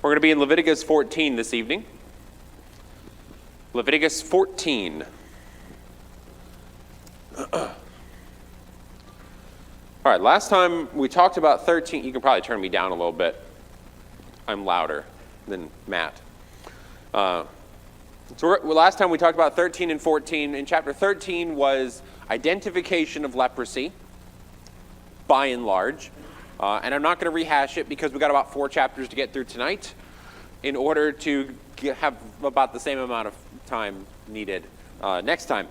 We're going to be in Leviticus 14 this evening. Leviticus 14. All right, last time we talked about 13. You can probably turn me down a little bit. I'm louder than Matt. Last time we talked about 13 and 14. In chapter 13 was identification of leprosy, by and large. And I'm not going to rehash it because we've got about 4 chapters to get through tonight in order to have about the same amount of time needed next time.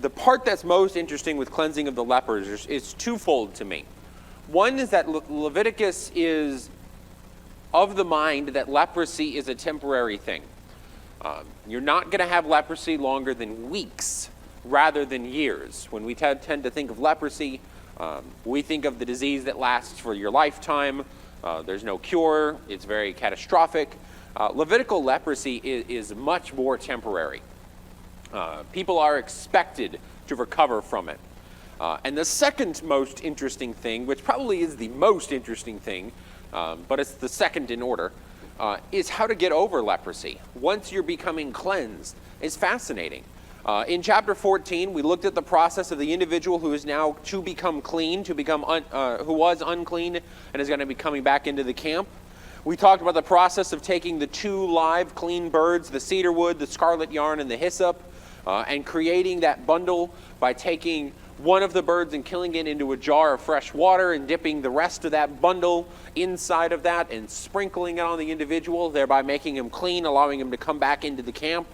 The part that's most interesting with cleansing of the lepers is twofold to me. One is that Leviticus is of the mind that leprosy is a temporary thing. You're not going to have leprosy longer than weeks rather than years. When we tend to think of leprosy, we think of the disease that lasts for your lifetime. There's no cure. It's very catastrophic. Levitical leprosy is much more temporary. People are expected to recover from it. And the second most interesting thing, which probably is the most interesting thing, but it's the second in order, is how to get over leprosy once you're becoming cleansed. It's fascinating. In chapter 14, we looked at the process of the individual who is now to become clean, who was unclean and is going to be coming back into the camp. We talked about the process of taking the 2 live clean birds, the cedar wood, the scarlet yarn, and the hyssop, and creating that bundle by taking one of the birds and killing it into a jar of fresh water and dipping the rest of that bundle inside of that and sprinkling it on the individual, thereby making him clean, allowing him to come back into the camp.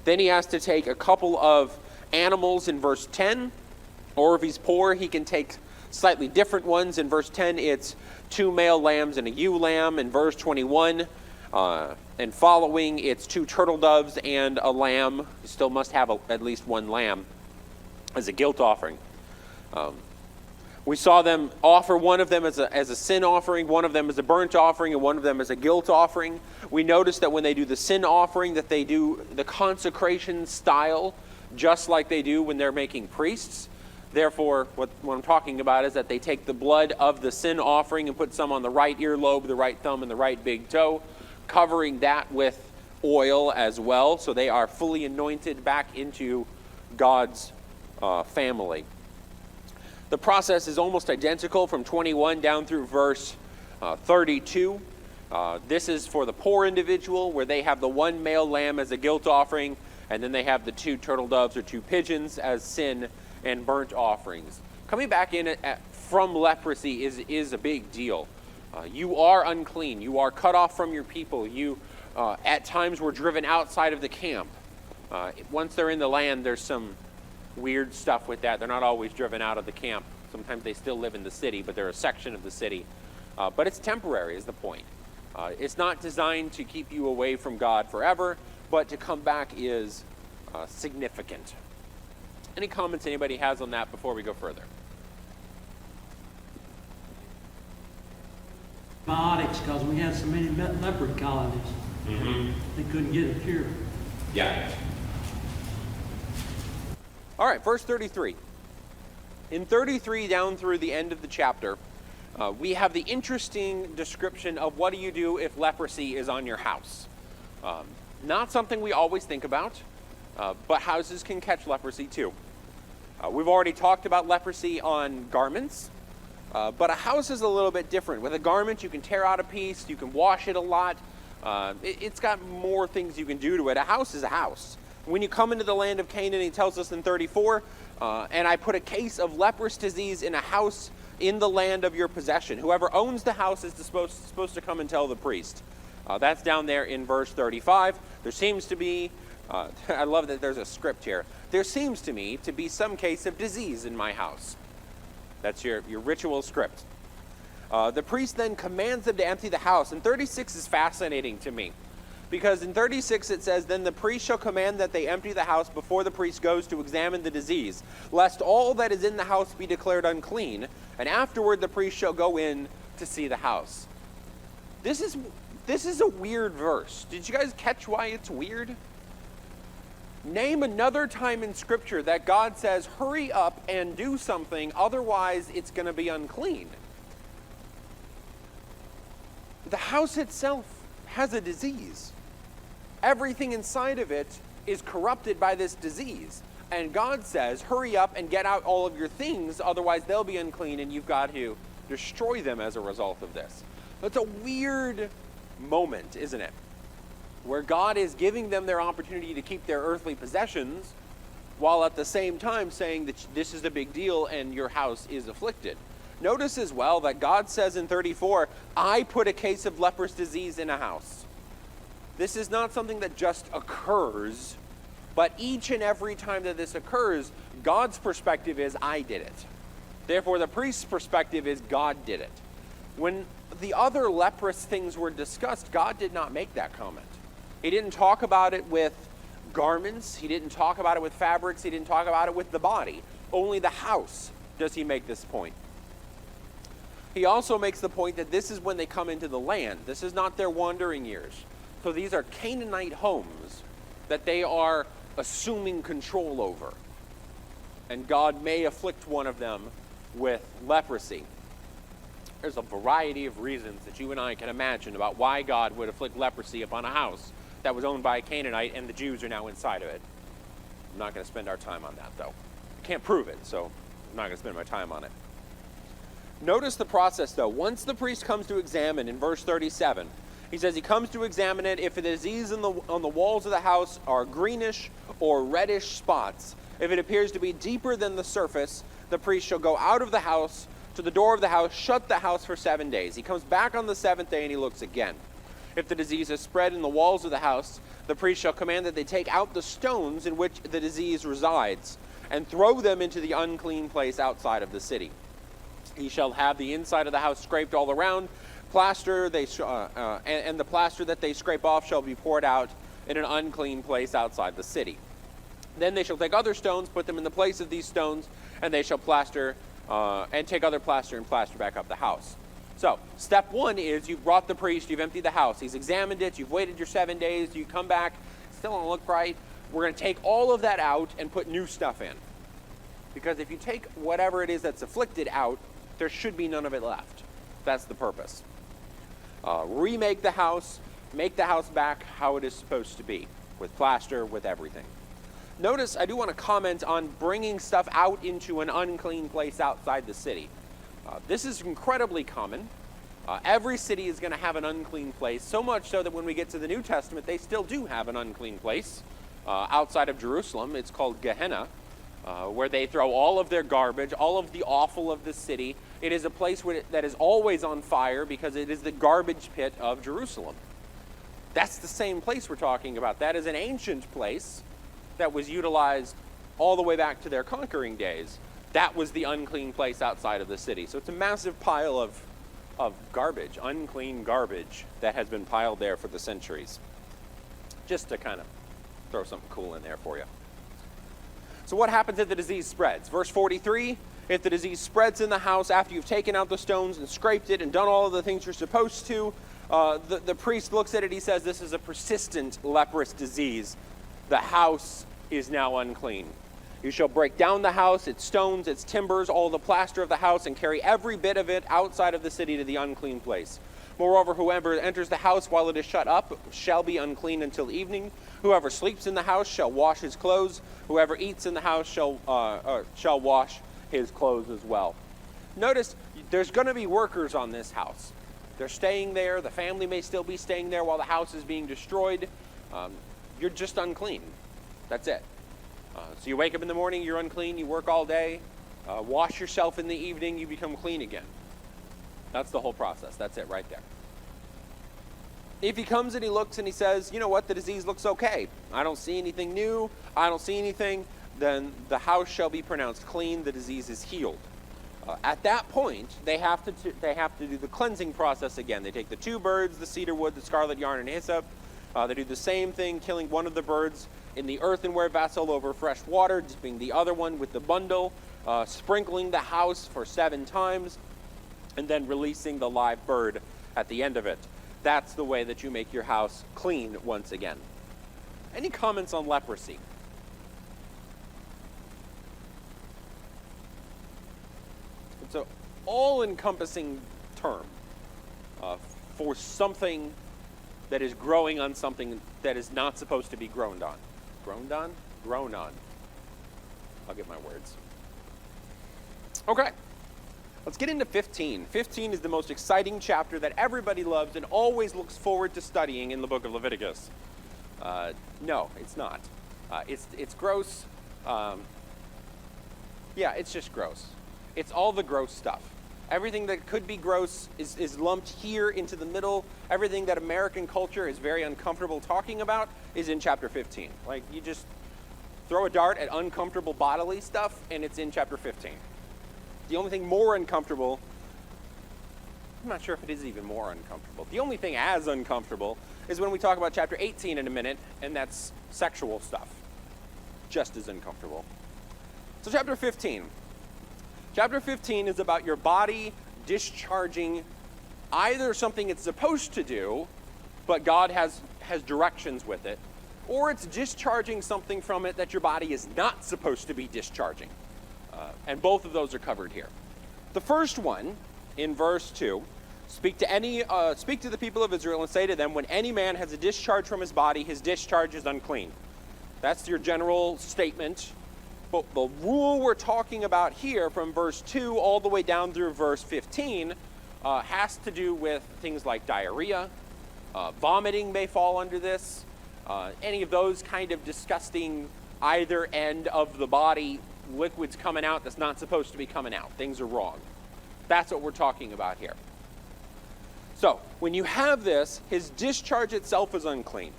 Then he has to take a couple of animals in verse 10, or if he's poor, he can take slightly different ones. In verse 10, it's 2 male lambs and a ewe lamb. In verse 21 and following, it's 2 turtle doves and a lamb. You still must have at least 1 lamb as a guilt offering. We saw them offer one of them as a sin offering, one of them as a burnt offering, and one of them as a guilt offering. We noticed that when they do the sin offering, that they do the consecration style, just like they do when they're making priests. Therefore, what I'm talking about is that they take the blood of the sin offering and put some on the right earlobe, the right thumb, and the right big toe, covering that with oil as well, so they are fully anointed back into God's family. The process is almost identical from 21 down through verse 32. This is for the poor individual, where they have the 1 male lamb as a guilt offering, and then they have the 2 turtle doves or 2 pigeons as sin and burnt offerings. Coming back in from leprosy is a big deal. You are unclean. You are cut off from your people. You at times were driven outside of the camp. Once they're in the land, there's some weird stuff with that. They're not always driven out of the camp. Sometimes they still live in the city, but they're a section of the city. But it's temporary is the point. It's not designed to keep you away from God forever, but to come back is significant. Any comments anybody has on that before we go further? Antibiotics, because we had so many leopard colonies. Mm-hmm. They couldn't get a cure. Yeah. All right, verse 33. In 33 down through the end of the chapter, we have the interesting description of what do you do if leprosy is on your house. Not something we always think about, but houses can catch leprosy too. We've already talked about leprosy on garments, but a house is a little bit different. With a garment, you can tear out a piece, you can wash it a lot. It's got more things you can do to it. A house is a house. When you come into the land of Canaan, he tells us in 34, and I put a case of leprous disease in a house in the land of your possession. Whoever owns the house is supposed to come and tell the priest. That's down there in verse 35. There seems to be, I love that there's a script here. There seems to me to be some case of disease in my house. That's your ritual script. The priest then commands them to empty the house. And 36 is fascinating to me. Because in 36 it says, then the priest shall command that they empty the house before the priest goes to examine the disease, lest all that is in the house be declared unclean, and afterward the priest shall go in to see the house. This is a weird verse. Did you guys catch why it's weird? Name another time in Scripture that God says, hurry up and do something, otherwise it's going to be unclean. the house itself has a disease. Everything inside of it is corrupted by this disease. And God says, hurry up and get out all of your things, otherwise they'll be unclean and you've got to destroy them as a result of this. It's a weird moment, isn't it? Where God is giving them their opportunity to keep their earthly possessions, while at the same time saying that this is a big deal and your house is afflicted. Notice as well that God says in 34, I put a case of leprous disease in a house. This is not something that just occurs, but each and every time that this occurs, God's perspective is, I did it. Therefore, the priest's perspective is, God did it. When the other leprous things were discussed, God did not make that comment. He didn't talk about it with garments. He didn't talk about it with fabrics. He didn't talk about it with the body. Only the house does he make this point. He also makes the point that this is when they come into the land. This is not their wandering years. So these are Canaanite homes that they are assuming control over. And God may afflict one of them with leprosy. There's a variety of reasons that you and I can imagine about why God would afflict leprosy upon a house that was owned by a Canaanite and the Jews are now inside of it. I'm not going to spend our time on that, though. I can't prove it, so I'm not going to spend my time on it. Notice the process, though. Once the priest comes to examine, in verse 37, he says he comes to examine it if the disease on the walls of the house are greenish or reddish spots. If it appears to be deeper than the surface, the priest shall go out of the house to the door of the house, shut the house for 7 days. He comes back on the seventh day and he looks again. If the disease is spread in the walls of the house, the priest shall command that they take out the stones in which the disease resides and throw them into the unclean place outside of the city. He shall have the inside of the house scraped all around, and the plaster that they scrape off shall be poured out in an unclean place outside the city. Then they shall take other stones, put them in the place of these stones, and they shall plaster, and take other plaster and plaster back up the house. So, step one is you've brought the priest, you've emptied the house, he's examined it, you've waited your 7 days, you come back, still don't look right. We're going to take all of that out and put new stuff in. Because if you take whatever it is that's afflicted out, there should be none of it left. That's the purpose. Remake the house, make the house back how it is supposed to be, with plaster, with everything. Notice, I do want to comment on bringing stuff out into an unclean place outside the city. This is incredibly common. Every city is going to have an unclean place, so much so that when we get to the New Testament, they still do have an unclean place. Outside of Jerusalem, it's called Gehenna, where they throw all of their garbage, all of the offal of the city. It is a place that is always on fire because it is the garbage pit of Jerusalem. That's the same place we're talking about. That is an ancient place that was utilized all the way back to their conquering days. That was the unclean place outside of the city. So it's a massive pile of garbage, unclean garbage, that has been piled there for the centuries. Just to kind of throw something cool in there for you. So what happens if the disease spreads? Verse 43, if the disease spreads in the house after you've taken out the stones and scraped it and done all of the things you're supposed to, the priest looks at it, he says, this is a persistent leprous disease. The house is now unclean. You shall break down the house, its stones, its timbers, all the plaster of the house, and carry every bit of it outside of the city to the unclean place. Moreover, whoever enters the house while it is shut up shall be unclean until evening. Whoever sleeps in the house shall wash his clothes. Whoever eats in the house shall wash his clothes as well. Notice, there's going to be workers on this house. They're staying there. The family may still be staying there while the house is being destroyed. You're just unclean. That's it. So you wake up in the morning, you're unclean, you work all day, wash yourself in the evening, you become clean again. That's the whole process. That's it right there. If he comes and he looks and he says, you know what, the disease looks okay. I don't see anything new. I don't see anything. Then the house shall be pronounced clean. The disease is healed. At that point, they have to do the cleansing process again. They take the 2 birds, the cedar wood, the scarlet yarn, and hyssop. They do the same thing, killing one of the birds in the earthenware vessel over fresh water, dipping the other one with the bundle, sprinkling the house for 7 times, and then releasing the live bird at the end of it. That's the way that you make your house clean once again. Any comments on leprosy? It's an all-encompassing term. for something that is growing on something that is not supposed to be grown on. Grown on? Grown on. I'll get my words. Okay. Let's get into 15. 15 is the most exciting chapter that everybody loves and always looks forward to studying in the book of Leviticus. No, it's not. It's gross. Yeah, it's just gross. It's all the gross stuff. Everything that could be gross is lumped here into the middle. Everything that American culture is very uncomfortable talking about is in chapter 15. Like, you just throw a dart at uncomfortable bodily stuff, and it's in chapter 15. The only thing more uncomfortable, I'm not sure if it is even more uncomfortable. The only thing as uncomfortable is when we talk about chapter 18 in a minute, and that's sexual stuff. Just as uncomfortable. So chapter 15. Chapter 15 is about your body discharging either something it's supposed to do, but God has directions with it, or it's discharging something from it that your body is not supposed to be discharging. And both of those are covered here. The first one, in verse 2, speak to the people of Israel and say to them, when any man has a discharge from his body, his discharge is unclean. That's your general statement. But the rule we're talking about here from verse 2 all the way down through verse 15 has to do with things like diarrhea. Vomiting may fall under this. Any of those kind of disgusting either end of the body liquids coming out that's not supposed to be coming out. Things are wrong. That's what we're talking about here. So, when you have this, his discharge itself is unclean.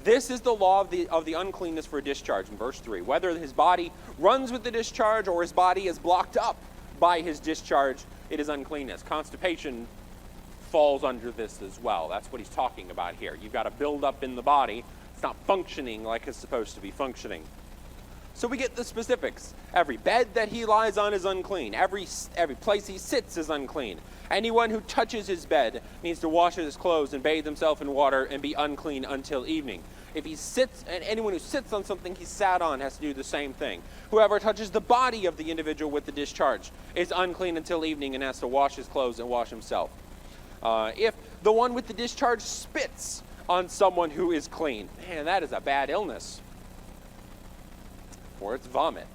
This is the law of the uncleanness for a discharge in verse 3. Whether his body runs with the discharge or his body is blocked up by his discharge, it is uncleanness. Constipation falls under this as well. That's what he's talking about here. You've got a buildup in the body. It's not functioning like it's supposed to be functioning. So we get the specifics. Every bed that he lies on is unclean. Every place he sits is unclean. Anyone who touches his bed needs to wash his clothes and bathe himself in water and be unclean until evening. If he sits, and anyone who sits on something he sat on has to do the same thing. Whoever touches the body of the individual with the discharge is unclean until evening and has to wash his clothes and wash himself. If the one with the discharge spits on someone who is clean, man, that is a bad illness. Or it's vomit.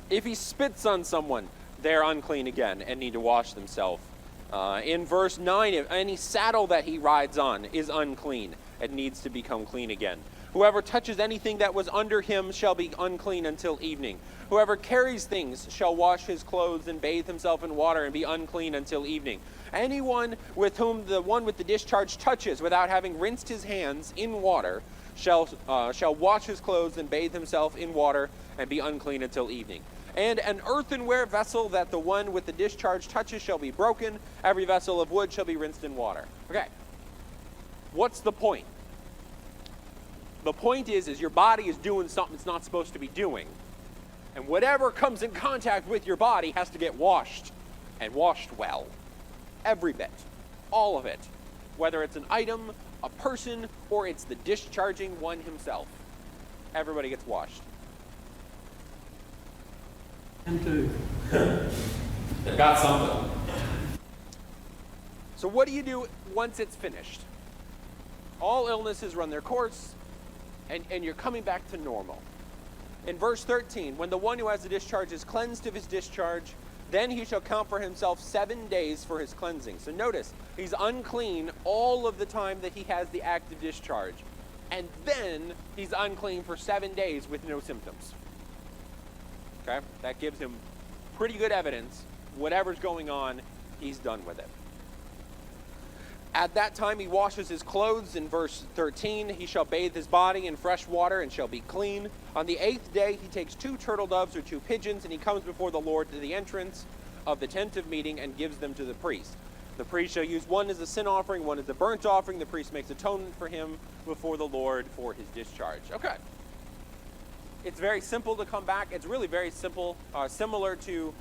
If he spits on someone, they're unclean again and need to wash themselves. In verse 9, if any saddle that he rides on is unclean and needs to become clean again. Whoever touches anything that was under him shall be unclean until evening. Whoever carries things shall wash his clothes and bathe himself in water and be unclean until evening. Anyone with whom the one with the discharge touches without having rinsed his hands in water shall wash his clothes and bathe himself in water and be unclean until evening. And an earthenware vessel that the one with the discharge touches shall be broken. Every vessel of wood shall be rinsed in water. Okay. What's the point? The point is your body is doing something it's not supposed to be doing. And whatever comes in contact with your body has to get washed, and washed well. Every bit. All of it. Whether it's an item, a person, or it's the discharging one himself. Everybody gets washed. And two. They've got something. So what do you do once it's finished? All illnesses run their course, and you're coming back to normal. In verse 13, when the one who has the discharge is cleansed of his discharge, then he shall count for himself 7 days for his cleansing. So notice, he's unclean all of the time that he has the active discharge. And then he's unclean for 7 days with no symptoms. Okay? That gives him pretty good evidence. Whatever's going on, he's done with it. At that time he washes his clothes. In verse 13, he shall bathe his body in fresh water and shall be clean. On the 8th day he takes 2 turtle doves or 2 pigeons, and he comes before the Lord to the entrance of the tent of meeting and gives them to the priest. The priest shall use one as a sin offering, one as a burnt offering. The priest makes atonement for him before the Lord for his discharge. Okay. It's very simple to come back. It's really very simple, similar to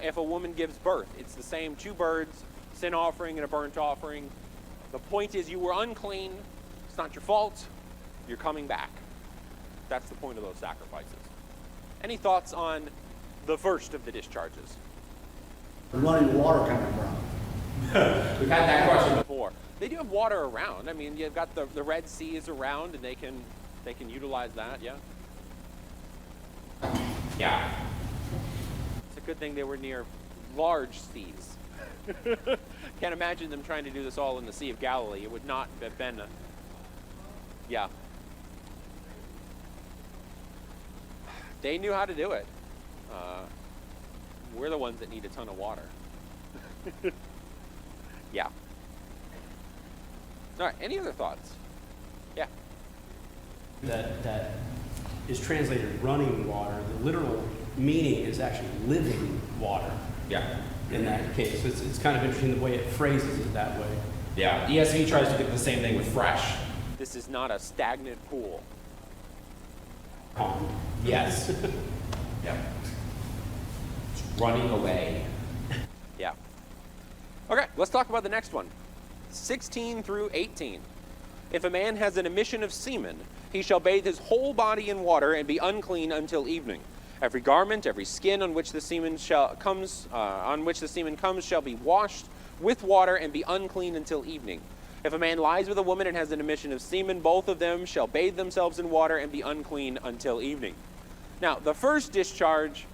if a woman gives birth. It's the same 2 birds, sin offering and a burnt offering. The point is you were unclean. It's not your fault. You're coming back. That's the point of those sacrifices. Any thoughts on the first of the discharges? Where's the water coming from? We've had that question before. They do have water around. I mean, you've got the Red Sea is around, and they can utilize that. Yeah. Yeah. It's a good thing they were near large seas. Can't imagine them trying to do this all in the Sea of Galilee. It would not have been yeah. They knew how to do it. We're the ones that need a ton of water. Yeah. All right, any other thoughts? Yeah. That is translated running water. The literal meaning is actually living water. Yeah. In that case, it's kind of interesting the way it phrases it that way. Yeah. ESV tries to do the same thing with fresh. This is not a stagnant pool. Yes. Yeah. It's running away. Yeah. Okay, let's talk about the next one. 16 through 18. If a man has an emission of semen, he shall bathe his whole body in water and be unclean until evening. Every garment, every skin on which the semen comes shall be washed with water and be unclean until evening. If a man lies with a woman and has an emission of semen, both of them shall bathe themselves in water and be unclean until evening. Now, the first discharge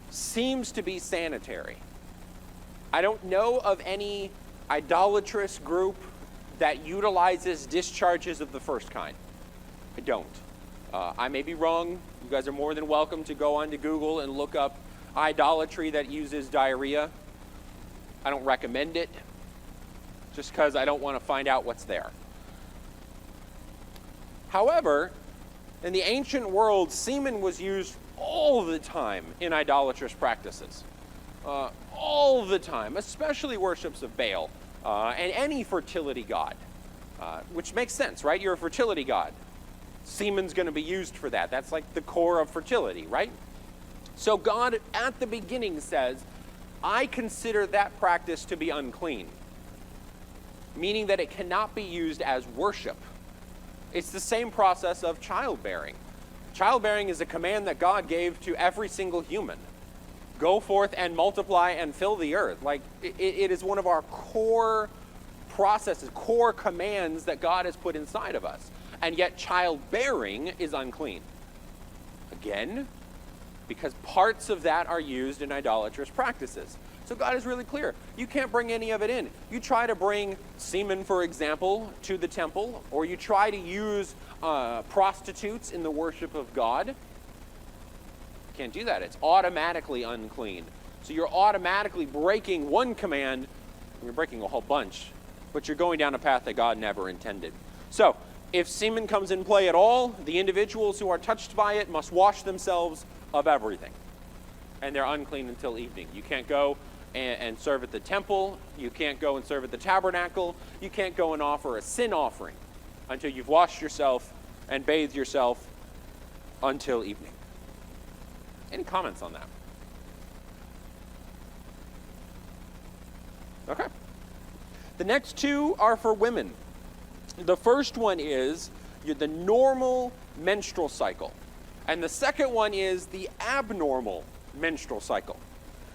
seems to be sanitary. I don't know of any idolatrous group that utilizes discharges of the first kind. I don't. I may be wrong. You guys are more than welcome to go onto Google and look up idolatry that uses diarrhea. I don't recommend it, just because I don't want to find out what's there. However, in the ancient world, semen was used all the time in idolatrous practices. All the time, especially worships of Baal and any fertility god, which makes sense, right? You're a fertility god. Semen's going to be used for that. That's like the core of fertility, right? So God at the beginning says, I consider that practice to be unclean, meaning that it cannot be used as worship. It's the same process of childbearing. Childbearing is a command that God gave to every single human. Go forth and multiply and fill the earth. Like, it is one of our core processes, core commands that God has put inside of us. And yet childbearing is unclean. Again, because parts of that are used in idolatrous practices. So God is really clear. You can't bring any of it in. You try to bring semen, for example, to the temple, or you try to use prostitutes in the worship of God. You can't do that. It's automatically unclean. So you're automatically breaking one command, and you're breaking a whole bunch, but you're going down a path that God never intended. So if semen comes in play at all, the individuals who are touched by it must wash themselves of everything. And they're unclean until evening. You can't go and serve at the temple. You can't go and serve at the tabernacle. You can't go and offer a sin offering until you've washed yourself and bathed yourself until evening. Any comments on that? Okay. The next two are for women. The first one is the normal menstrual cycle. And the second one is the abnormal menstrual cycle.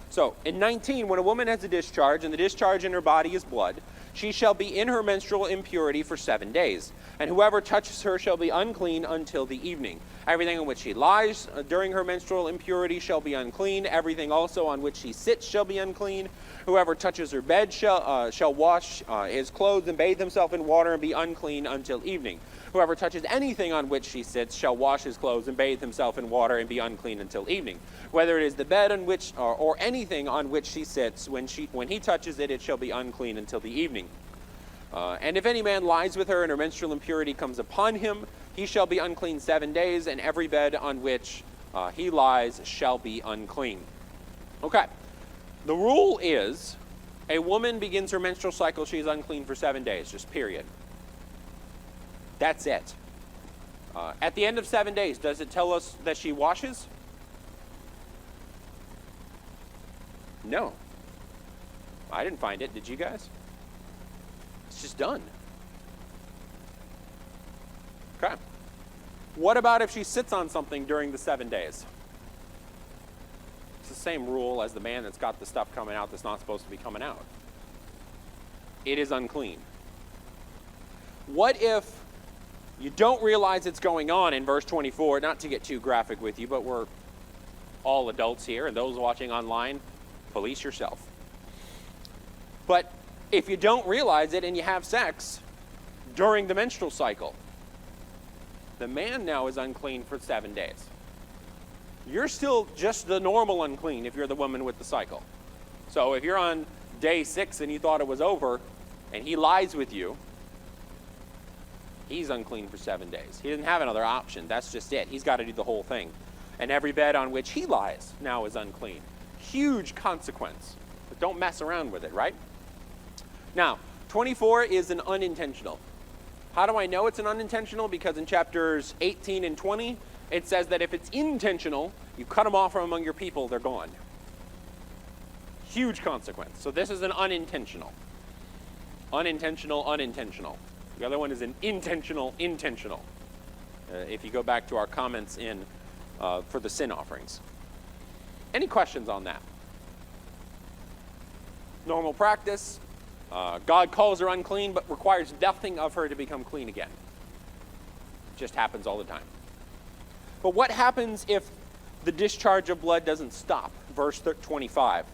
So, in 19, when a woman has a discharge, and the discharge in her body is blood, she shall be in her menstrual impurity for 7 days. And whoever touches her shall be unclean until the evening. Everything on which she lies during her menstrual impurity shall be unclean. Everything also on which she sits shall be unclean. Whoever touches her bed shall wash his clothes and bathe himself in water and be unclean until evening. Whoever touches anything on which she sits shall wash his clothes and bathe himself in water and be unclean until evening. Whether it is the bed on which or anything on which she sits, when he touches it, it shall be unclean until the evening. And if any man lies with her and her menstrual impurity comes upon him, he shall be unclean 7 days, and every bed on which he lies shall be unclean. Okay. The rule is, a woman begins her menstrual cycle, she's unclean for 7 days, just period. That's it. At the end of 7 days, does it tell us that she washes? No. I didn't find it. Did you guys? It's just done. Okay. What about if she sits on something during the 7 days? It's the same rule as the man that's got the stuff coming out that's not supposed to be coming out. it is unclean. What if you don't realize it's going on in verse 24? Not to get too graphic with you, but we're all adults here, and those watching online, police yourself. But if you don't realize it and you have sex during the menstrual cycle, the man now is unclean for 7 days. You're still just the normal unclean if you're the woman with the cycle. So if you're on day 6 and you thought it was over, and he lies with you, he's unclean for 7 days. He didn't have another option. That's just it. He's got to do the whole thing. And every bed on which he lies now is unclean. Huge consequence. But don't mess around with it, right? Now, 24 is an unintentional. How do I know it's an unintentional? Because in chapters 18 and 20, it says that if it's intentional, you cut them off from among your people, they're gone. Huge consequence. So this is an unintentional. Unintentional, unintentional. The other one is an intentional, intentional. If you go back to our comments in for the sin offerings. Any questions on that? Normal practice. God calls her unclean, but requires nothing of her to become clean again. It just happens all the time. But what happens if the discharge of blood doesn't stop? Verse 25.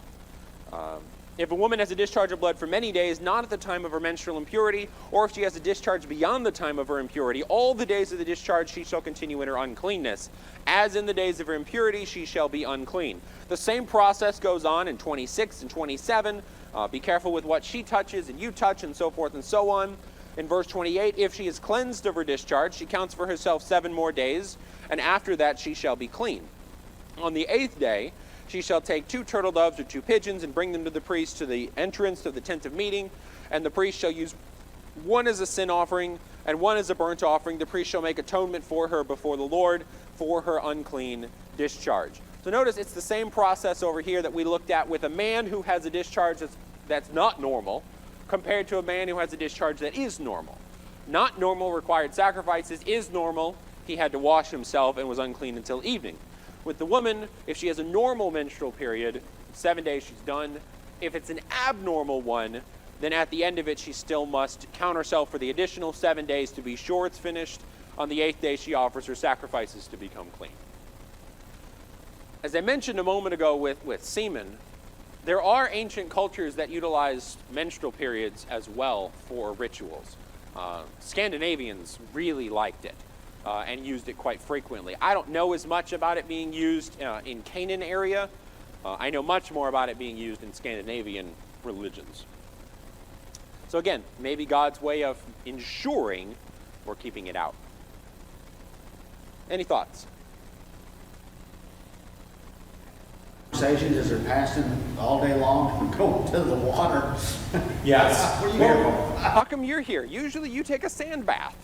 If a woman has a discharge of blood for many days, not at the time of her menstrual impurity, or if she has a discharge beyond the time of her impurity, all the days of the discharge she shall continue in her uncleanness. As in the days of her impurity, she shall be unclean. The same process goes on in 26 and 27. Be careful with what she touches and you touch, and so forth and so on. In verse 28, if she is cleansed of her discharge, she counts for herself 7 more days, and after that she shall be clean. On the 8th day, she shall take 2 turtle doves or 2 pigeons and bring them to the priest to the entrance of the tent of meeting, and the priest shall use one as a sin offering and one as a burnt offering. The priest shall make atonement for her before the Lord for her unclean discharge. So notice it's the same process over here that we looked at with a man who has a discharge that's not normal compared to a man who has a discharge that is normal. Not normal required sacrifices. Is normal, he had to wash himself and was unclean until evening. With the woman, if she has a normal menstrual period, 7 days she's done. If it's an abnormal one, then at the end of it she still must count herself for the additional 7 days to be sure it's finished. On the 8th day she offers her sacrifices to become clean. As I mentioned a moment ago with semen, there are ancient cultures that utilized menstrual periods as well for rituals. Scandinavians really liked it. And used it quite frequently. I don't know as much about it being used in Canaan area. I know much more about it being used in Scandinavian religions. So again, maybe God's way of ensuring we're keeping it out. Any thoughts? Conversations as they're passing all day long, going to the water. Yes. What are you here for? How come you're here? Usually you take a sand bath.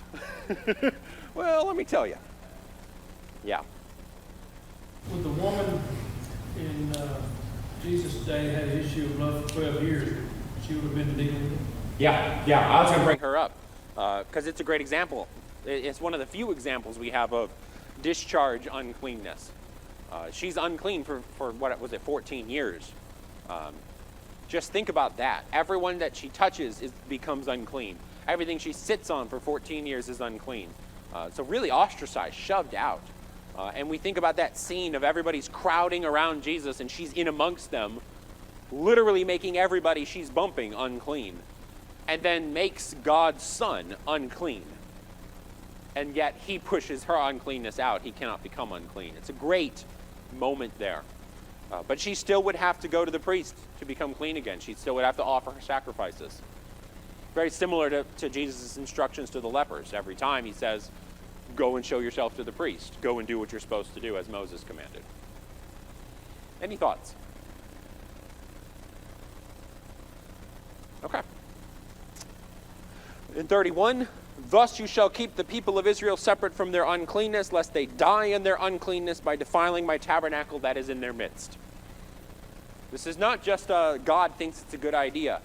Well, let me tell you. Yeah. With the woman in Jesus' day had an issue of blood for 12 years, she would have been dealing with it. Yeah, I was going to bring Her up because it's a great example. It's one of the few examples we have of discharge uncleanness. She's unclean for what was it, 14 years. Just think about that. Everyone that she touches becomes unclean. Everything she sits on for 14 years is unclean. So really ostracized, shoved out. And we think about that scene of everybody's crowding around Jesus and she's in amongst them, literally making everybody she's bumping unclean. And then makes God's son unclean. And yet he pushes her uncleanness out. He cannot become unclean. It's a great moment there. But she still would have to go to the priest to become clean again. She still would have to offer her sacrifices. Very similar to Jesus' instructions to the lepers. Every time he says, go and show yourself to the priest. Go and do what you're supposed to do as Moses commanded. Any thoughts? Okay. In 31, thus you shall keep the people of Israel separate from their uncleanness, lest they die in their uncleanness by defiling my tabernacle that is in their midst. This is not just God thinks it's a good idea.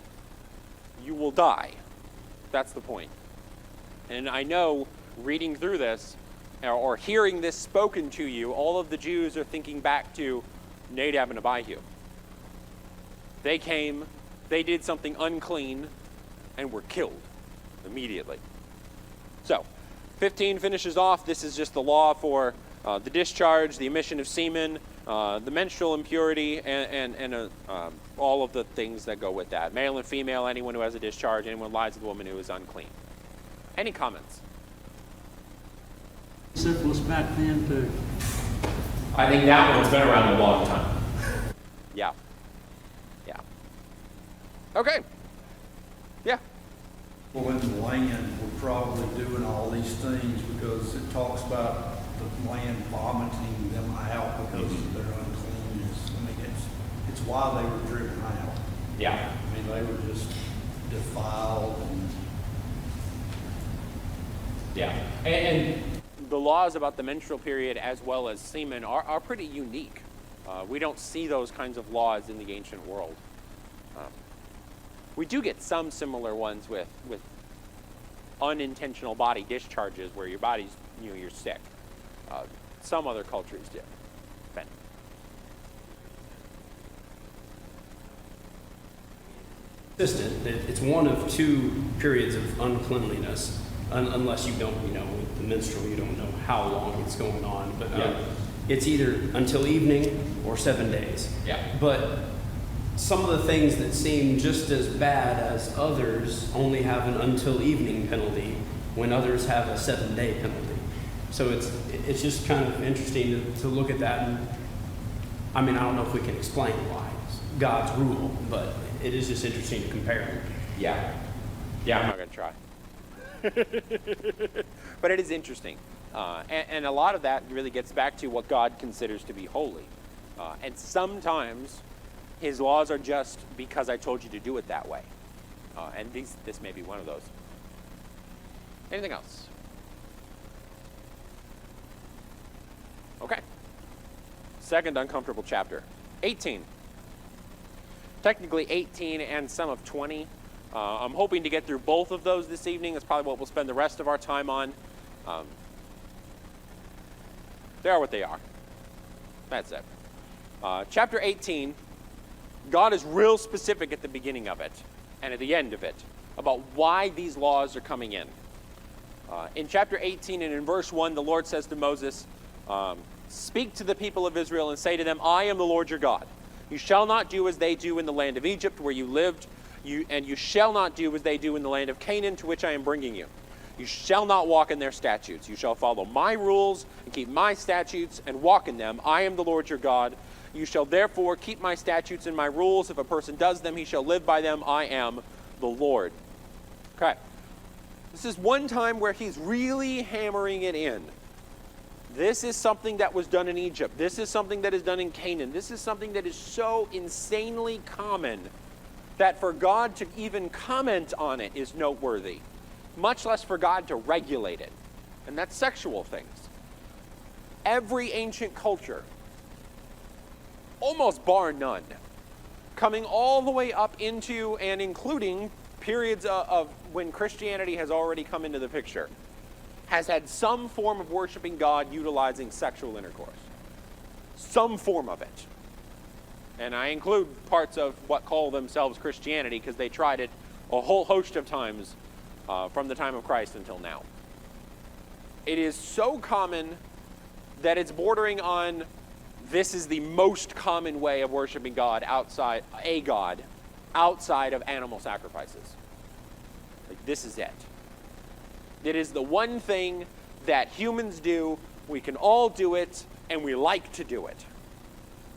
You will die. That's the point. And I know, reading through this, or hearing this spoken to you, all of the Jews are thinking back to Nadab and Abihu. They came, they did something unclean, and were killed immediately. So, 15 finishes off. This is just the law for the discharge, the emission of semen, the menstrual impurity, and all of the things that go with that. Male and female, anyone who has a discharge, anyone who lies with a woman who is unclean. Any comments? Syphilis back then too. I think that one's been around a long time. Yeah. Yeah. Okay. Yeah. Well, in the land, we're probably doing all these things because it talks about the land vomiting them out because of their uncleanness. I mean, it's why they were driven out. Yeah. I mean, they were just defiled and Yeah. And The laws about the menstrual period as well as semen are pretty unique. We don't see those kinds of laws in the ancient world. We do get some similar ones with unintentional body discharges where your body's, you're sick. Some other cultures do. Ben. Consistent. It's one of two periods of uncleanliness, unless you don't, with the menstrual, you don't know how long it's going on. But it's either until evening or 7 days. Yeah. But some of the things that seem just as bad as others only have an until evening penalty, when others have a 7-day penalty. So it's just kind of interesting to look at that. And I mean, I don't know if we can explain why it's God's rule, but it is just interesting to compare them. yeah. I'm Yeah. not going to try. But it is interesting. And a lot of that really gets back to what God considers to be holy. And sometimes his laws are just because I told you to do it that way. And this may be one of those. Anything else? Okay. Second uncomfortable chapter. 18. Technically 18 and some of 20. I'm hoping to get through both of those this evening. That's probably what we'll spend the rest of our time on. They are what they are. That's it. Chapter 18, God is real specific at the beginning of it and at the end of it about why these laws are coming in. In chapter 18 and in verse 1, the Lord says to Moses, speak to the people of Israel and say to them, I am the Lord your God. You shall not do as they do in the land of Egypt where you lived, and you shall not do as they do in the land of Canaan to which I am bringing you. You shall not walk in their statutes. You shall follow my rules and keep my statutes and walk in them. I am the Lord your God. You shall therefore keep my statutes and my rules. If a person does them, he shall live by them. I am the Lord. Okay. This is one time where he's really hammering it in. This is something that was done in Egypt. This is something that is done in Canaan. This is something that is so insanely common that for God to even comment on it is noteworthy, much less for God to regulate it. And that's sexual things. Every ancient culture, almost bar none, coming all the way up into and including periods of when Christianity has already come into the picture, has had some form of worshiping God utilizing sexual intercourse. Some form of it. And I include parts of what call themselves Christianity because they tried it a whole host of times from the time of Christ until now. It is so common that it's bordering on this is the most common way of worshiping God outside of animal sacrifices. Like, this is it. It is the one thing that humans do, we can all do it, and we like to do it.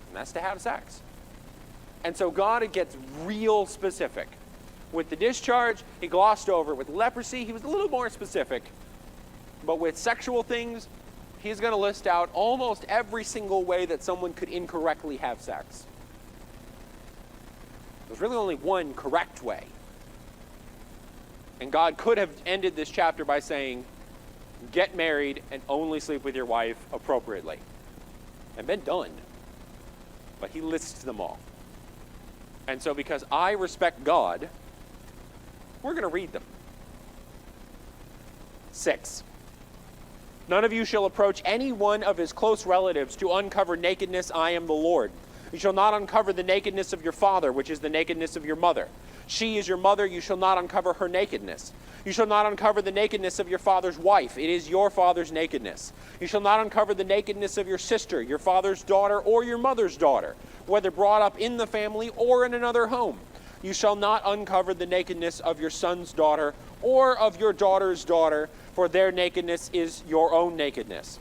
And that's to have sex. And so God gets real specific. With the discharge, he glossed over. With leprosy, he was a little more specific. But with sexual things, he's going to list out almost every single way that someone could incorrectly have sex. There's really only one correct way. And God could have ended this chapter by saying, get married and only sleep with your wife appropriately. And been done. But he lists them all. And so because I respect God, we're going to read them. 6. None of you shall approach any one of his close relatives to uncover nakedness. I am the Lord. You shall not uncover the nakedness of your father, which is the nakedness of your mother. She is your mother, you shall not uncover her nakedness. You shall not uncover the nakedness of your father's wife. It is your father's nakedness. You shall not uncover the nakedness of your sister, your father's daughter, or your mother's daughter, whether brought up in the family or in another home. You shall not uncover the nakedness of your son's daughter or of your daughter's daughter, for their nakedness is your own nakedness.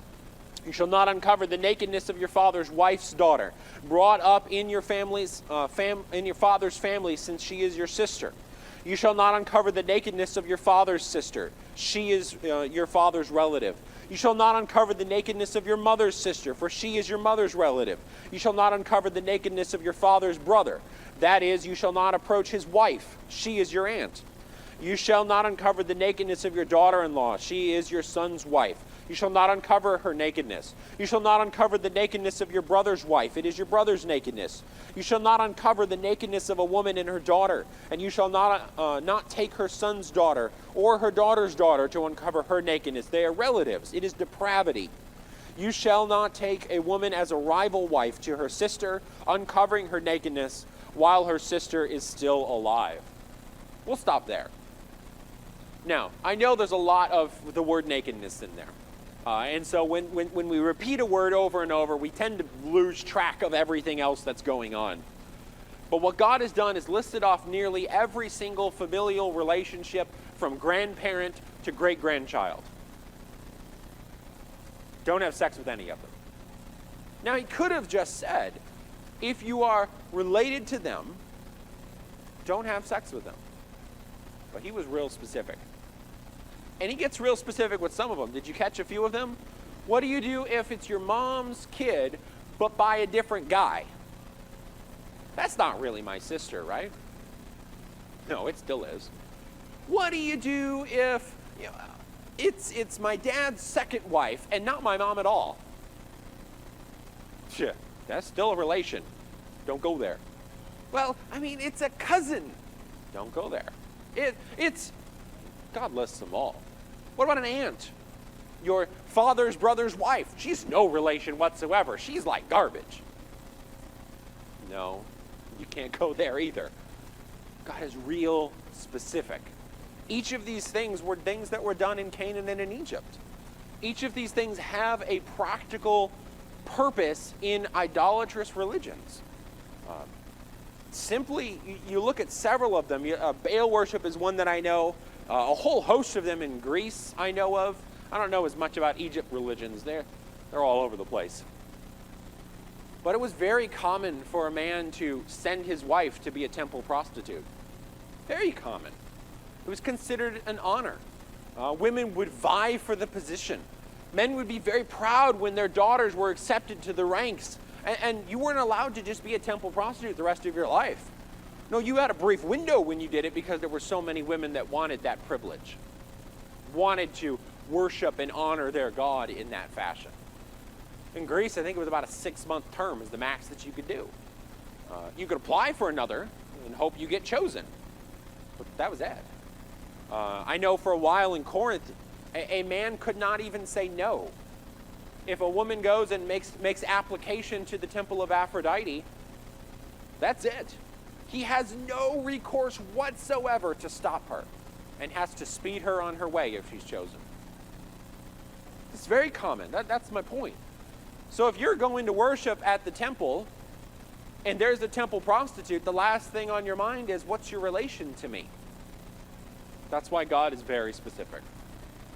You shall not uncover the nakedness of your father's wife's daughter, brought up in your in your father's family, since she is your sister. You shall not uncover the nakedness of your father's sister. She is your father's relative. You shall not uncover the nakedness of your mother's sister, for she is your mother's relative. You shall not uncover the nakedness of your father's brother. That is, you shall not approach his wife. She is your aunt. You shall not uncover the nakedness of your daughter-in-law. She is your son's wife. You shall not uncover her nakedness. You shall not uncover the nakedness of your brother's wife. It is your brother's nakedness. You shall not uncover the nakedness of a woman and her daughter, and you shall not take her son's daughter or her daughter's daughter to uncover her nakedness. They are relatives. It is depravity. You shall not take a woman as a rival wife to her sister, uncovering her nakedness while her sister is still alive. We'll stop there. Now, I know there's a lot of the word nakedness in there. And so when we repeat a word over and over, we tend to lose track of everything else that's going on. But what God has done is listed off nearly every single familial relationship from grandparent to great-grandchild. Don't have sex with any of them. Now, he could have just said, if you are related to them, don't have sex with them. But he was real specific. And he gets real specific with some of them. Did you catch a few of them? What do you do if it's your mom's kid, but by a different guy? That's not really my sister, right? No, it still is. What do you do if it's my dad's second wife and not my mom at all? Shit, that's still a relation. Don't go there. Well, I mean, it's a cousin. Don't go there. It's God lists them all. What about an aunt? Your father's brother's wife. She's no relation whatsoever. She's like garbage. No, you can't go there either. God is real specific. Each of these things were things that were done in Canaan and in Egypt. Each of these things have a practical purpose in idolatrous religions. Simply, you look at several of them. Baal worship is one that I know. A whole host of them in Greece I know of. I don't know as much about Egypt religions. They're all over the place. But it was very common for a man to send his wife to be a temple prostitute. Very common. It was considered an honor. Women would vie for the position. Men would be very proud when their daughters were accepted to the ranks. And you weren't allowed to just be a temple prostitute the rest of your life. No, you had a brief window when you did it because there were so many women that wanted that privilege, wanted to worship and honor their God in that fashion. In Greece, I think it was about a 6-month term is the max that you could do. You could apply for another and hope you get chosen, but that was it. I know for a while in Corinth, a man could not even say no. If a woman goes and makes application to the temple of Aphrodite, that's it. He has no recourse whatsoever to stop her and has to speed her on her way if she's chosen. It's very common. That's my point. So if you're going to worship at the temple and there's a temple prostitute, the last thing on your mind is, what's your relation to me? That's why God is very specific.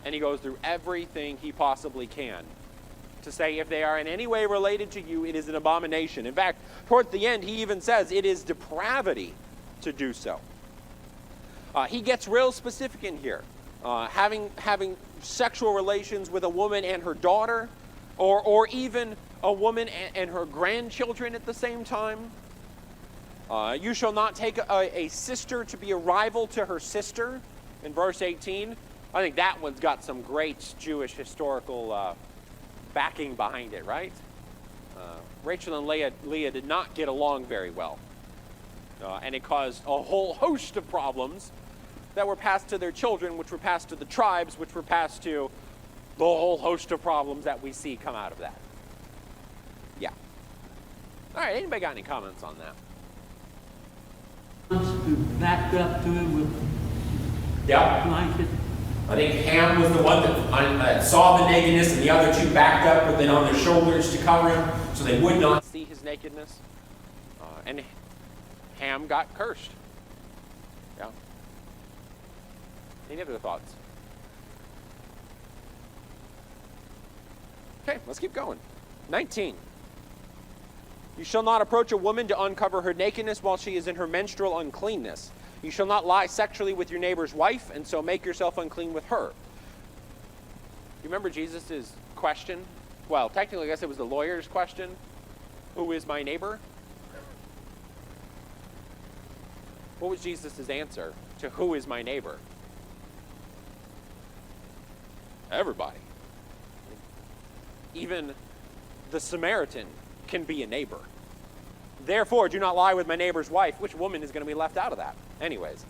And he goes through everything he possibly can to say if they are in any way related to you, it is an abomination. In fact, towards the end, he even says it is depravity to do so. He gets real specific in here. Having sexual relations with a woman and her daughter, or even a woman and her grandchildren at the same time. You shall not take a sister to be a rival to her sister, in verse 18. I think that one's got some great Jewish historical backing behind it, right? Rachel and Leah did not get along very well. And it caused a whole host of problems that were passed to their children, which were passed to the tribes, which were passed to the whole host of problems that we see come out of that. Yeah. All right, anybody got any comments on that? who backed up to him with Yeah. blanket? I think Ham was the one that saw the nakedness, and the other two backed up with it on their shoulders to cover him, so they would not. See his nakedness. And Ham got cursed. Yeah. Any other thoughts? Okay, let's keep going. 19. You shall not approach a woman to uncover her nakedness while she is in her menstrual uncleanness. You shall not lie sexually with your neighbor's wife, and so make yourself unclean with her. You remember Jesus' question? Well, technically, I guess it was the lawyer's question. Who is my neighbor? What was Jesus' answer to who is my neighbor? Everybody. Even the Samaritan can be a neighbor. Therefore, do not lie with my neighbor's wife. Which woman is going to be left out of that? Anyways.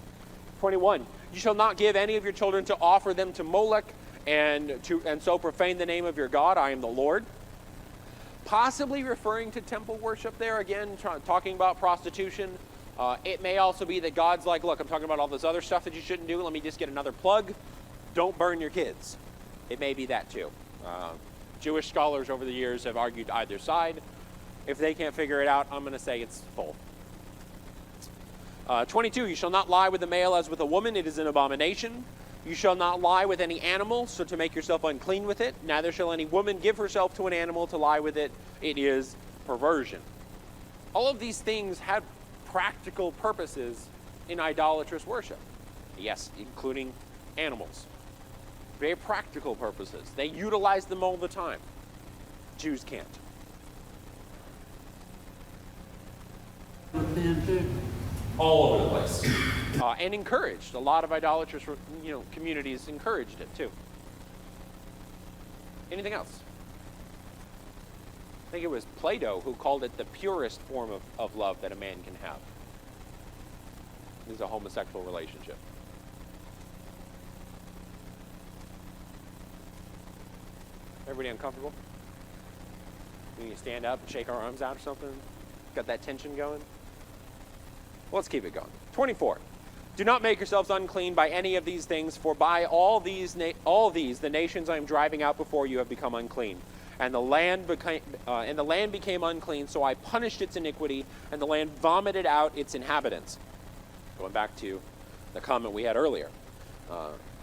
21. You shall not give any of your children to offer them to Molech and so profane the name of your God. I am the Lord. Possibly referring to temple worship there again, talking about prostitution. It may also be that God's like, look, I'm talking about all this other stuff that you shouldn't do. Let me just get another plug. Don't burn your kids. It may be that too. Jewish scholars over the years have argued either side. If they can't figure it out, I'm going to say it's full. 22, you shall not lie with a male as with a woman. It is an abomination. You shall not lie with any animal, so to make yourself unclean with it. Neither shall any woman give herself to an animal to lie with it. It is perversion. All of these things have practical purposes in idolatrous worship. Yes, including animals. Very practical purposes. They utilize them all the time. Jews can't. With them too. All over the place. And encouraged. A lot of idolatrous, communities encouraged it too. Anything else? I think it was Plato who called it the purest form of love that a man can have. Is a homosexual relationship. Everybody uncomfortable? We need to stand up and shake our arms out or something? Got that tension going? Let's keep it going. 24. Do not make yourselves unclean by any of these things, for by all these the nations I am driving out before you have become unclean. And the land became unclean, so I punished its iniquity, and the land vomited out its inhabitants. Going back to the comment we had earlier.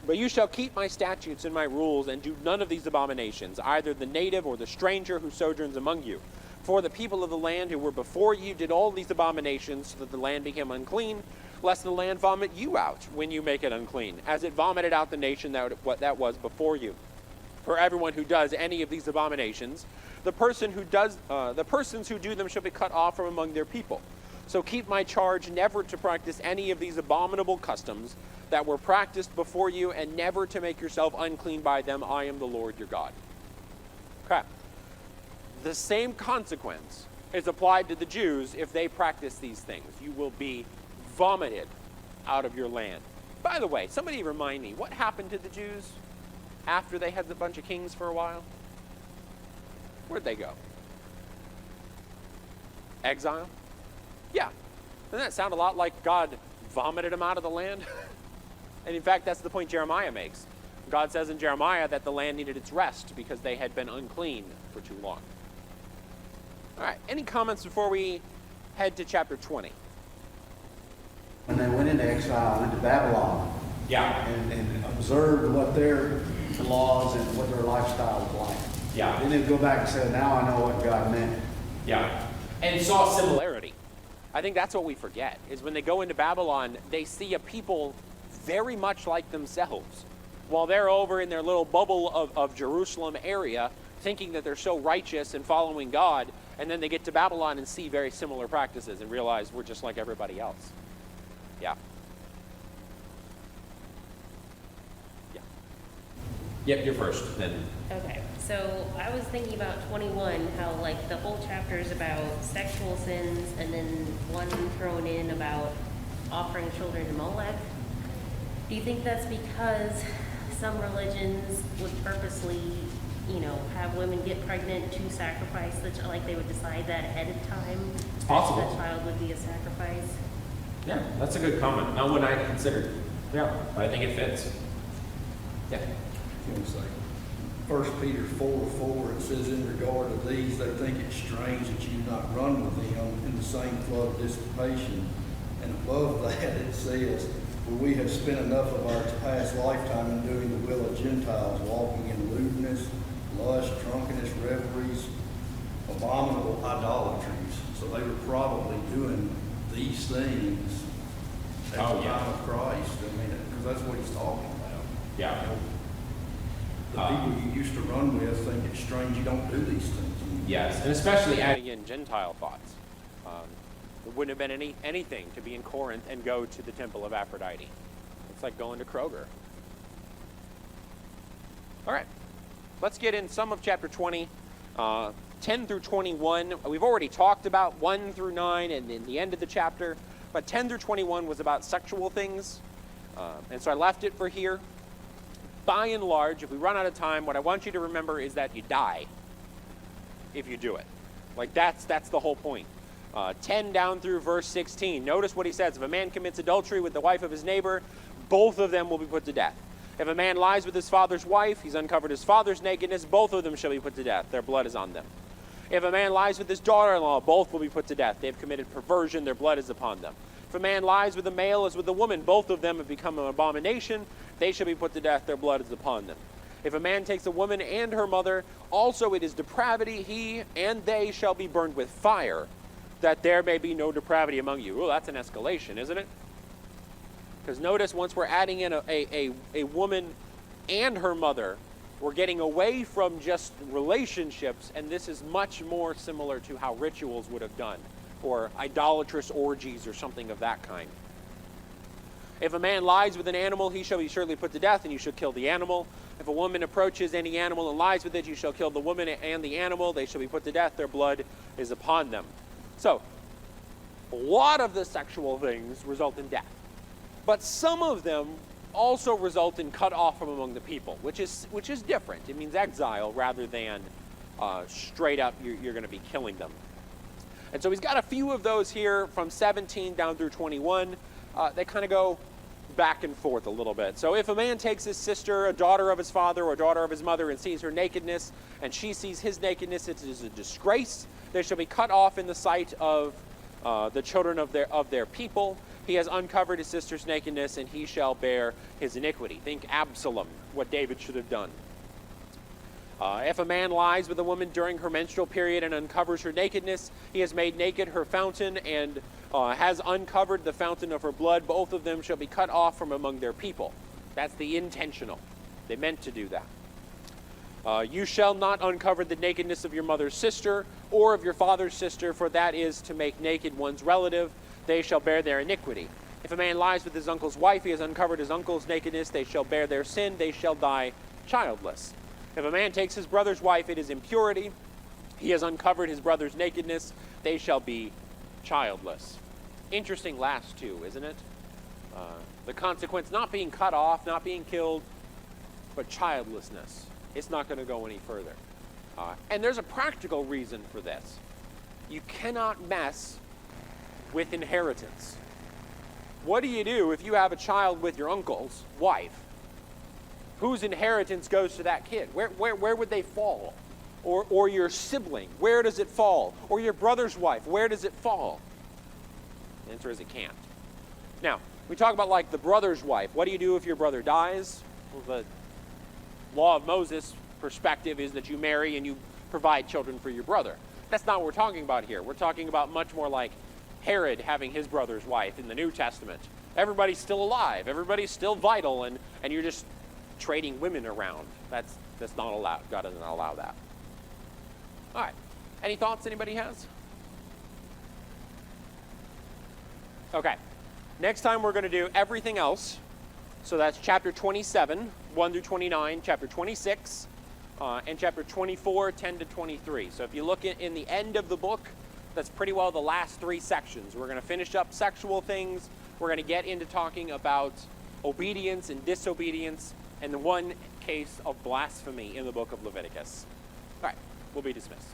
But you shall keep my statutes and my rules, and do none of these abominations, either the native or the stranger who sojourns among you. For the people of the land who were before you did all these abominations, so that the land became unclean, lest the land vomit you out when you make it unclean, as it vomited out the nation that was before you. For everyone who does any of these abominations, the persons who do them shall be cut off from among their people. So keep my charge never to practice any of these abominable customs that were practiced before you, and never to make yourself unclean by them. I am the Lord your God. Okay. The same consequence is applied to the Jews if they practice these things. You will be vomited out of your land. By the way, somebody remind me, what happened to the Jews after they had a bunch of kings for a while? Where'd they go? Exile? Yeah. Doesn't that sound a lot like God vomited them out of the land? And in fact, that's the point Jeremiah makes. God says in Jeremiah that the land needed its rest because they had been unclean for too long. All right, any comments before we head to chapter 20? When they went into exile, into Babylon, Yeah. and observed what their laws and what their lifestyle was like. Yeah. Then they'd go back and say, now I know what God meant. Yeah. And saw similarity. I think that's what we forget, is when they go into Babylon, they see a people very much like themselves. While they're over in their little bubble of Jerusalem area, thinking that they're so righteous and following God, and then they get to Babylon and see very similar practices and realize we're just like everybody else. Yeah. Yeah. Yep, you're first, then. Okay, so I was thinking about 21, how like the whole chapter is about sexual sins, and then one thrown in about offering children to Molech. Do you think that's because some religions would purposely, have women get pregnant to sacrifice like they would decide that ahead of time? It's possible. That child would be a sacrifice. Yeah, that's a good comment. Not one I had considered. Yeah, but I think it fits. Yeah. One second. 1 Peter 4:4, it says, in regard to these, they think it strange that you not run with them in the same flood of dissipation. And above that, it says, for we have spent enough of our past lifetime in doing the will of Gentiles, walking in lewdness, lust, drunkenness, revelries, abominable idolatries. So they were probably doing these things at the time of Christ. I mean, because that's what he's talking about. Yeah. The people you used to run with think it's strange you don't do these things anymore. Yes, and especially Adding in Gentile thoughts. There wouldn't have been anything to be in Corinth and go to the temple of Aphrodite. It's like going to Kroger. All right, let's get in some of chapter 20, 10 through 21. We've already talked about 1 through 9 and in the end of the chapter, but 10 through 21 was about sexual things, and so I left it for here. By and large, if we run out of time, what I want you to remember is that you die if you do it. Like that's the whole point. 10 down through verse 16. Notice what he says. If a man commits adultery with the wife of his neighbor, both of them will be put to death. If a man lies with his father's wife, he's uncovered his father's nakedness, both of them shall be put to death. Their blood is on them. If a man lies with his daughter-in-law, both will be put to death. They have committed perversion, their blood is upon them. If a man lies with a male as with a woman, both of them have become an abomination. They shall be put to death, their blood is upon them. If a man takes a woman and her mother, also it is depravity, he and they shall be burned with fire, that there may be no depravity among you. Oh, that's an escalation, isn't it? Because notice, once we're adding in a woman and her mother, we're getting away from just relationships, and this is much more similar to how rituals would have done, or idolatrous orgies or something of that kind. If a man lies with an animal, he shall be surely put to death, and you shall kill the animal. If a woman approaches any animal and lies with it, you shall kill the woman and the animal. They shall be put to death. Their blood is upon them. So, a lot of the sexual things result in death. But some of them also result in cut off from among the people, which is different. It means exile rather than straight up you're going to be killing them. And so he's got a few of those here from 17 down through 21. They kind of go back and forth a little bit. So if a man takes his sister, a daughter of his father or a daughter of his mother, and sees her nakedness, and she sees his nakedness, it is a disgrace. They shall be cut off in the sight of the children of their people. He has uncovered his sister's nakedness, and he shall bear his iniquity. Think Absalom, what David should have done. If a man lies with a woman during her menstrual period and uncovers her nakedness, he has made naked her fountain and has uncovered the fountain of her blood. Both of them shall be cut off from among their people. That's the intentional. They meant to do that. You shall not uncover the nakedness of your mother's sister or of your father's sister, for that is to make naked one's relative. They shall bear their iniquity. If a man lies with his uncle's wife, he has uncovered his uncle's nakedness. They shall bear their sin. They shall die childless. If a man takes his brother's wife, it is impurity. He has uncovered his brother's nakedness. They shall be childless. Interesting last two, isn't it? The consequence not being cut off, not being killed, but childlessness. It's not going to go any further. And there's a practical reason for this. You cannot mess with inheritance. What do you do if you have a child with your uncle's wife? Whose inheritance goes to that kid? Where would they fall? Or your sibling, where does it fall? Or your brother's wife, where does it fall? The answer is it can't. Now, we talk about like the brother's wife. What do you do if your brother dies? Well, the law of Moses perspective is that you marry and you provide children for your brother. That's not what we're talking about here. We're talking about much more like Herod having his brother's wife in the New Testament. Everybody's still alive. Everybody's still vital, and you're just trading women around. That's not allowed. God doesn't allow that. All right. Any thoughts anybody has? Okay. Next time we're going to do everything else. So that's chapter 27, 1 through 29, chapter 26, and chapter 24, 10 to 23. So if you look in the end of the book, that's pretty well the last three sections. We're going to finish up sexual things. We're going to get into talking about obedience and disobedience, and the one case of blasphemy in the book of Leviticus. All right, we'll be dismissed.